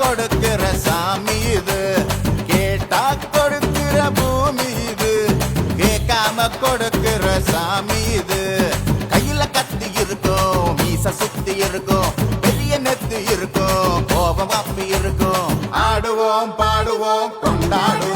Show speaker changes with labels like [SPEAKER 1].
[SPEAKER 1] கொடுக்கிற சாமி இது, கேட்டா கொடுக்கிற பூமி இது, கேட்காம கொடுக்கிற சாமி இது. கையில கத்தி இருக்கும், மீச சுத்தி இருக்கும், பெரிய நெத்து இருக்கும், கோபம் அப்பி இருக்கும். ஆடுவோம் பாடுவோம் கொண்டாடுவோம்